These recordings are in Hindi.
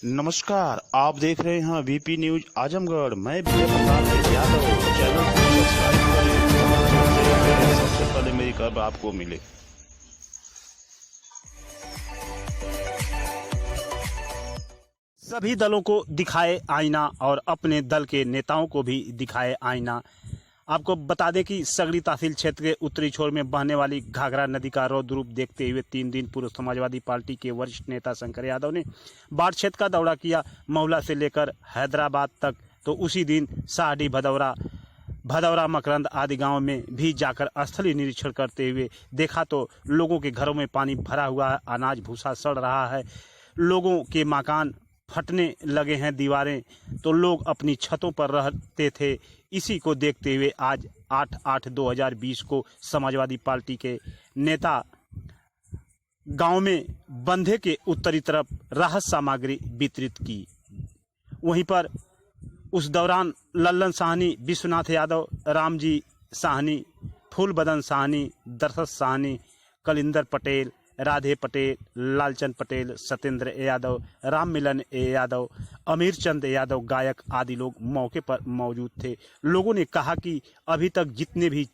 नमस्कार, आप देख रहे हैं वीपी न्यूज आजमगढ़। मैं विजय प्रताप यादव। चैनल को सब्सक्राइब करें, सबसे पहले मेरी खबर आपको मिले। सभी दलों को दिखाए आईना और अपने दल के नेताओं को भी दिखाए आईना। आपको बता दें कि सगड़ी तहसील क्षेत्र के उत्तरी छोर में बहने वाली घाघरा नदी का रौद्र रूप देखते हुए 3 दिन पूर्व समाजवादी पार्टी के वरिष्ठ नेता शंकर यादव ने बाढ़ क्षेत्र का दौरा किया। महुला से लेकर हैदराबाद तक, तो उसी दिन साहडी, भदौरा, मकरंद आदि गांव में भी जाकर स्थलीय निरीक्षण करते हुए देखा तो लोगों के घरों में पानी भरा हुआ है, अनाज भूसा सड़ रहा है, लोगों के मकान फटने लगे हैं, दीवारें, तो लोग अपनी छतों पर रहते थे। इसी को देखते हुए आज 8/8/2020 को समाजवादी पार्टी के नेता गांव में बंधे के उत्तरी तरफ राहत सामग्री वितरित की। वहीं पर उस दौरान लल्लन साहनी, विश्वनाथ यादव, रामजी साहनी, फूलबदन साहनी, दशरथ साहनी, कलिंदर पटेल, राधे पटेल, लालचंद पटेल, सत्येंद्र यादव, राम मिलन यादव, अमीर चंद यादव गायक आदि लोग मौके पर मौजूद थे। लोगों ने कहा कि अभी तक जितने भी,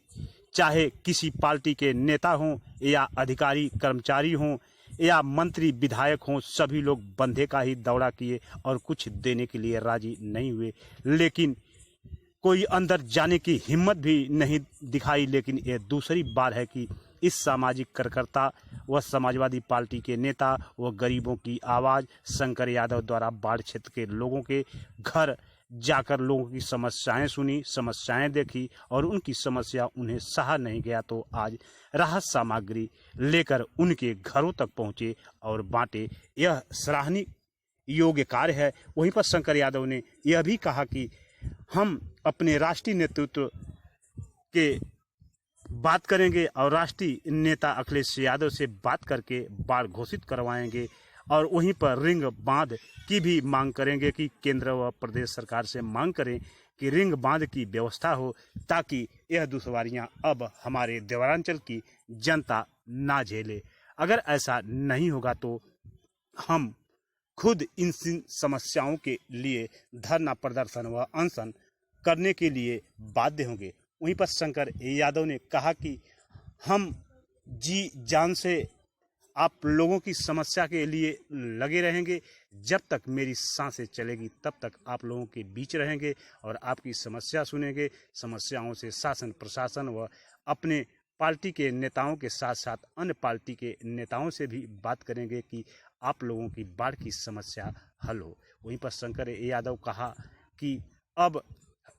चाहे किसी पार्टी के नेता हों या अधिकारी कर्मचारी हों या मंत्री विधायक हों, सभी लोग बंधे का ही दौरा किए और कुछ देने के लिए राजी नहीं हुए। लेकिन कोई अंदर जाने की हिम्मत भी नहीं दिखाई। लेकिन यह दूसरी बार है कि इस सामाजिक कार्यकर्ता व समाजवादी पार्टी के नेता व गरीबों की आवाज़ शंकर यादव द्वारा बाढ़ क्षेत्र के लोगों के घर जाकर लोगों की समस्याएं सुनी, समस्याएं देखी और उनकी समस्या उन्हें सहा नहीं गया तो आज राहत सामग्री लेकर उनके घरों तक पहुंचे और बांटे। यह सराहनीय योग्य कार्य है। वहीं पर शंकर यादव ने यह भी कहा कि हम अपने राष्ट्रीय नेतृत्व के बात करेंगे और राष्ट्रीय नेता अखिलेश यादव से बात करके बाढ़ घोषित करवाएंगे और वहीं पर रिंग बांध की भी मांग करेंगे कि केंद्र व प्रदेश सरकार से मांग करें कि रिंग बांध की व्यवस्था हो, ताकि यह दुश्वारियां अब हमारे देवरांचल की जनता ना झेले। अगर ऐसा नहीं होगा तो हम खुद इन समस्याओं के लिए धरना प्रदर्शन व अनशन करने के लिए बाध्य होंगे। वहीं पर शंकर यादव ने कहा कि हम जी जान से आप लोगों की समस्या के लिए लगे रहेंगे। जब तक मेरी सांसें चलेगी तब तक आप लोगों के बीच रहेंगे और आपकी समस्या सुनेंगे। समस्याओं से शासन प्रशासन व अपने पार्टी के नेताओं के साथ साथ अन्य पार्टी के नेताओं से भी बात करेंगे कि आप लोगों की बाढ़ की समस्या हल हो। वहीं पर शंकर यादव कहा कि अब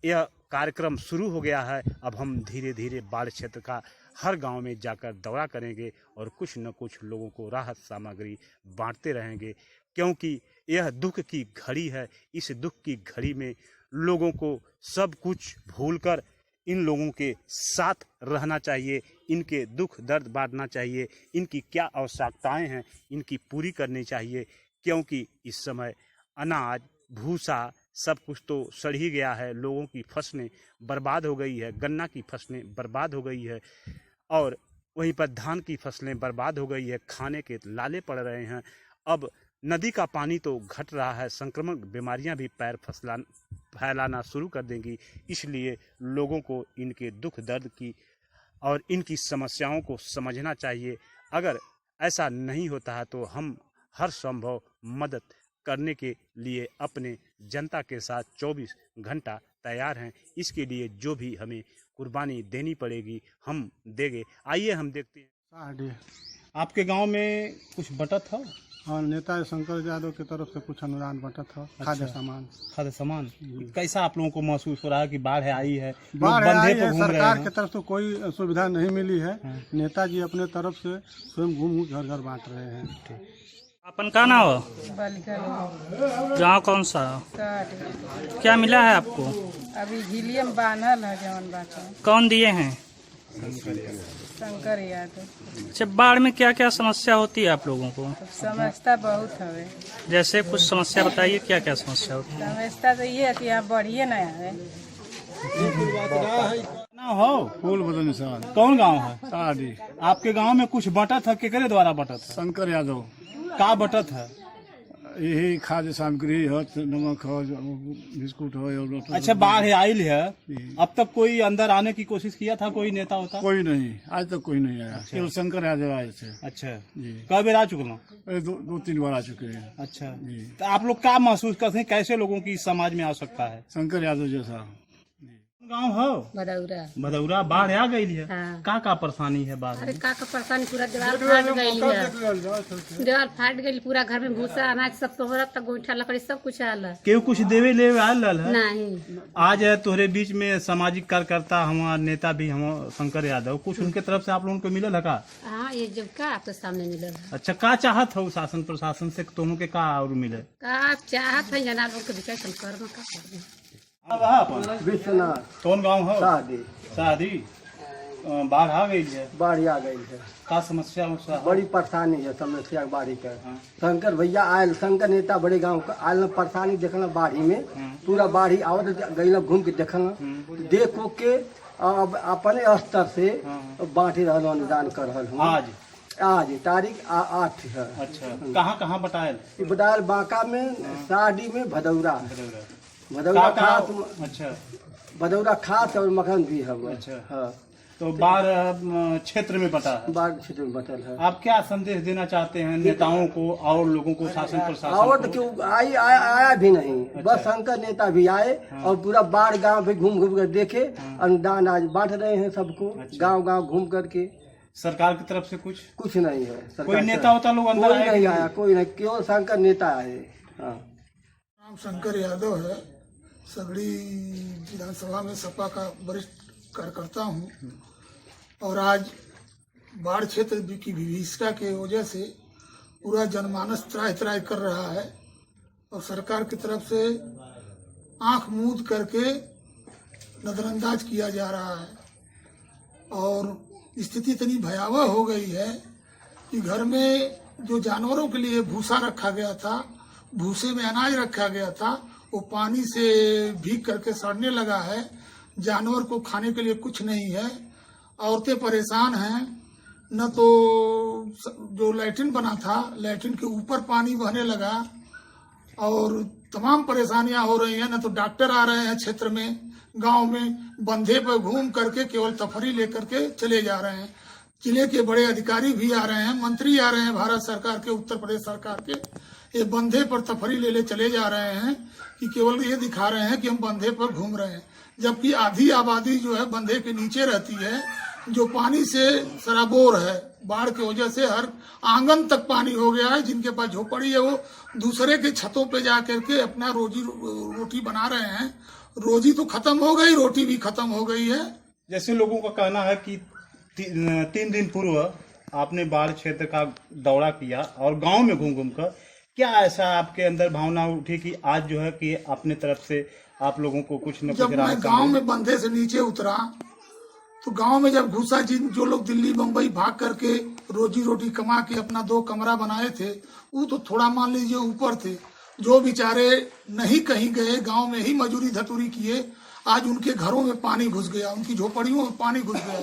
यह कार्यक्रम शुरू हो गया है, अब हम धीरे धीरे बाढ़ क्षेत्र का हर गांव में जाकर दौरा करेंगे और कुछ न कुछ लोगों को राहत सामग्री बांटते रहेंगे, क्योंकि यह दुख की घड़ी है। इस दुख की घड़ी में लोगों को सब कुछ भूलकर इन लोगों के साथ रहना चाहिए, इनके दुख दर्द बांटना चाहिए, इनकी क्या आवश्यकताएं हैं इनकी पूरी करनी चाहिए, क्योंकि इस समय अनाज भूसा सब कुछ तो सड़ ही गया है। लोगों की फसलें बर्बाद हो गई है, गन्ना की फसलें बर्बाद हो गई है और वहीं पर धान की फसलें बर्बाद हो गई है, खाने के लाले पड़ रहे हैं। अब नदी का पानी तो घट रहा है, संक्रमण बीमारियां भी पैर फैलाना शुरू कर देंगी। इसलिए लोगों को इनके दुख दर्द की और इनकी समस्याओं को समझना चाहिए। अगर ऐसा नहीं होता है तो हम हर संभव मदद करने के लिए अपने जनता के साथ 24 घंटा तैयार हैं। इसके लिए जो भी हमें कुर्बानी देनी पड़ेगी हम देंगे। आइए हम देखते हैं। आपके गांव में कुछ बटा था? हाँ, नेता शंकर यादव की तरफ से कुछ अनुदान बटा था। खाद्य सामान कैसा आप लोगों को महसूस हो रहा है कि बाढ़ आई है? बाढ़ आई है, सरकार की तरफ से कोई सुविधा नहीं मिली है। नेताजी अपने तरफ से स्वयं घूम घर घर बांट रहे हैं। अपन का नाम हो? गाँव कौन सा? क्या मिला है आपको? अभी झिलियम बांधल है जवन बाटा। कौन दिए हैं? शंकर यादव। अच्छा, बाढ़ में क्या क्या समस्या होती है आप लोगों को? समस्या बहुत है। जैसे कुछ समस्या बताइए, क्या क्या समस्या होती है? समस्या तो ये है कि यहाँ बढ़िए न आवे। हो फूल बदन सवाल कौन गांव है? साहडी। आपके गांव में कुछ बटा था, केकरे द्वारा बटा था? शंकर यादव का बटा था? यही खाद्य सामग्री हो, नमक हो, बिस्कुट हो और अच्छा, बाढ़ आई है, अब तक कोई अंदर आने की कोशिश किया था? कोई नेता होता? कोई नहीं, आज तक कोई नहीं आया। केवल शंकर यादव आए थे। अच्छा जी, कई बार आ चुके ना? दो तीन बार आ चुके हैं। अच्छा, जी, तो आप लोग क्या महसूस करते हैं, कैसे लोगों की समाज में आवश्यकता है? शंकर यादव जैसा। गाँव हो भदौरा। भदौरा, बाढ़ आ गई है, हाँ। का परेशानी है बाढ़ अरे में? का परेशानी, पूरा दीवार फाट गई है, दीवार फाट गई, पूरा घर में भूसा अनाज सब तोहरा तक, गोईठा लकड़ी सब कुछ आल है। केहू कुछ देवे ले आयल है? नहीं, आज है तोहरे बीच में सामाजिक कार्यकर्ता, हमारा नेता भी हम शंकर यादव, कुछ उनके तरफ से आप लोगों को मिलल है का? हाँ, ये जब का आपके सामने मिलल है। अच्छा, का चाहत हो शासन प्रशासन से दोनों के का और मिले? का चाहत है जना लोग के विकास हम करना का करना। विश्वनाथ कौन गाँव हो? शादी। बाढ़ आ गई है, बाढ़ आ गई है, का समस्या हो? बड़ी परेशानी है, समस्या बाढ़ी का। शंकर भैया आयल, शंकर नेता बड़े गांव का आयल, परेशानी देखना बाढ़ी में, पूरा बाढ़ी आवत गई, घूम के देखना, देखो के अब अपने स्तर से बांटे रहल, अनुदान कर रहल हूं। आज तारीख 8 है। अच्छा, कहाँ कहाँ बतायल? बतायल बांका में, साड़ी में, भदौरा भदौरा खास। अच्छा, भदौरा खास और मखन भी है। अच्छा, हाँ, तो बाढ़ क्षेत्र में बता है। बाढ़ क्षेत्र में बटल है। आप क्या संदेश देना चाहते हैं नेताओं को और लोगों को, शासन प्रशासन और को? क्यों आया भी नहीं। बस शंकर नेता भी आए और पूरा बाढ़ गांव पे घूम घूम कर देखे, अनुदान आज बांट रहे हैं सबको। गांव गांव घूम करके सरकार की तरफ से कुछ नहीं है। कोई नेता होता लोग अंदर कोई नहीं आया, कोई नहीं, केवल शंकर नेता आए। हाँ, नाम शंकर यादव है, सगड़ी विधानसभा में सपा का वरिष्ठ कार्यकर्ता हूँ। और आज बाढ़ क्षेत्र की विभीषिका के वजह से पूरा जनमानस त्राहि त्राहि कर रहा है और सरकार की तरफ से आंख मूंद करके नजरअंदाज किया जा रहा है। और स्थिति इतनी भयावह हो गई है कि घर में जो जानवरों के लिए भूसा रखा गया था, भूसे में अनाज रखा गया था, वो पानी से भीग करके सड़ने लगा है। जानवर को खाने के लिए कुछ नहीं है, औरतें परेशान हैं। न तो जो लैट्रिन बना था, लैट्रिन के ऊपर पानी बहने लगा और तमाम परेशानियां हो रही हैं। न तो डॉक्टर आ रहे हैं क्षेत्र में, गांव में बंधे पर घूम करके केवल तफरी लेकर के चले जा रहे हैं। जिले के बड़े अधिकारी भी आ रहे हैं, मंत्री आ रहे हैं भारत सरकार के, उत्तर प्रदेश सरकार के, ये बंधे पर तफरी ले चले जा रहे हैं कि केवल ये दिखा रहे हैं कि हम बंधे पर घूम रहे हैं, जबकि आधी आबादी जो है बंधे के नीचे रहती है, जो पानी से सराबोर है। बाढ़ की वजह से हर आंगन तक पानी हो गया है। जिनके पास झोपड़ी है वो दूसरे के छतों पे जा करके अपना रोटी बना रहे हैं। रोजी तो खत्म हो गई, रोटी भी खत्म हो गई है। जैसे लोगों का कहना है कि 3 दिन पूर्व आपने बाढ़ क्षेत्र का दौरा किया और गांव में घूम घूम कर, क्या ऐसा आपके अंदर भावना उठी कि आज जो है कि अपने तरफ से आप लोगों को कुछ न कुछ जब मैं गांव में बंधे से नीचे उतरा तो गांव में जब घुसा, जो लोग दिल्ली बम्बई भाग करके रोजी रोटी कमा के अपना 2 कमरा बनाए थे, वो तो थोड़ा मान लीजिए ऊपर थे। जो बेचारे नहीं कहीं गए, गांव में ही मजूरी धतूरी किए, आज उनके घरों में पानी घुस गया, उनकी झोपड़ियों में पानी घुस गया।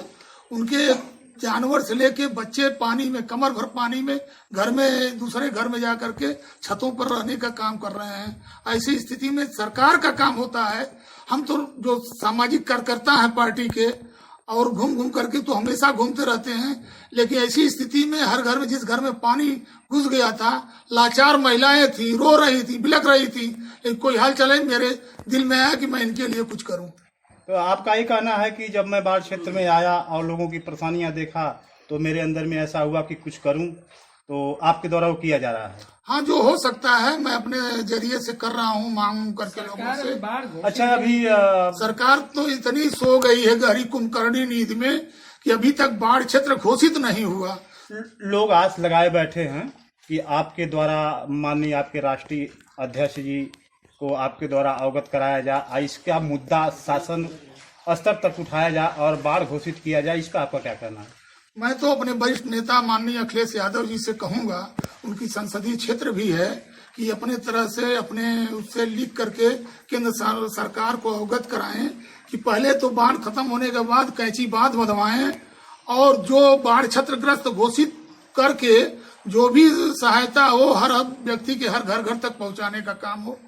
उनके जानवर से लेके बच्चे पानी में, कमर भर पानी में, घर में दूसरे घर में जा करके छतों पर रहने का काम कर रहे हैं। ऐसी स्थिति में सरकार का काम होता है, हम तो जो सामाजिक कार्यकर्ता हैं पार्टी के, और घूम घूम करके तो हमेशा घूमते रहते हैं, लेकिन ऐसी स्थिति में हर घर में, जिस घर में पानी घुस गया था, लाचार महिलाएं थी, रो रही थी, बिलख रही थी, लेकिन कोई हाल चले मेरे दिल में आया कि मैं इनके लिए कुछ करूं। तो आपका ये कहना है कि जब मैं बाढ़ क्षेत्र में आया और लोगों की परेशानियां देखा तो मेरे अंदर में ऐसा हुआ कि कुछ करूं, तो आपके द्वारा वो किया जा रहा है? हाँ, जो हो सकता है मैं अपने जरिए से कर रहा हूँ, मांग करके लोगों से। अच्छा, अभी सरकार तो इतनी सो गई है गहरी कुंभकर्णी नींद में कि अभी तक बाढ़ क्षेत्र घोषित नहीं हुआ। लोग आस लगाए बैठे हैं कि आपके द्वारा, माननीय आपके राष्ट्रीय अध्यक्ष जी को आपके द्वारा अवगत कराया जाए, इसका मुद्दा शासन स्तर तक उठाया जाए और बाढ़ घोषित किया जाए, इसका आपका क्या कहना है? मैं तो अपने वरिष्ठ नेता माननीय अखिलेश यादव जी से कहूंगा, उनकी संसदीय क्षेत्र भी है, कि अपने तरह से अपने उससे लिख करके केंद्र सरकार को अवगत कराएं कि पहले तो बाढ़ खत्म होने के बाद कैंची बांध बंधवाएं और जो बाढ़ क्षेत्रग्रस्त घोषित करके जो भी सहायता हो हर व्यक्ति के हर घर घर तक पहुंचाने का काम हो।